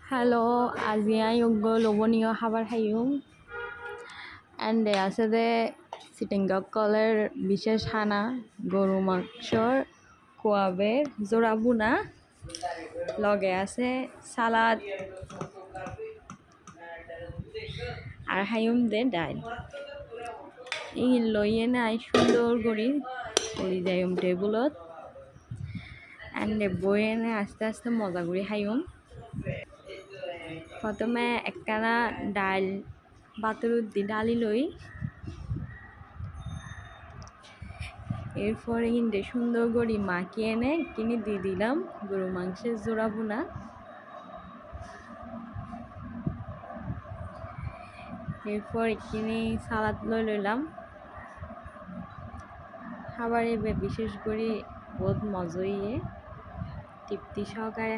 Hello, আজি লবণীয় খাবার খাইম and আছে যে চিটিংগকলের বিশেষ খানা গরু মাংসর কোয়াবের জোড়া বুনা লগে আছে সালাদ আর খাইম দে ডাইল এই লইয়ে নাই সুন্দর করি যাইম টেবুলত এন্ড বইয়ে নে আস্তে আস্তে মজা করি খাইম। প্রথমে একখানা ডাল বাতরুত দি ডালি লই এরপরে কিন্তু সুন্দর করে মাখিয়ে এনে কিনে দিয়ে দিলাম গরু মাংসের জোড়া বোনা। এরপর কিনে সালাদ লইলাম। খাবারে বিশেষ করে বহুত মজা তৃপ্তি সহকারে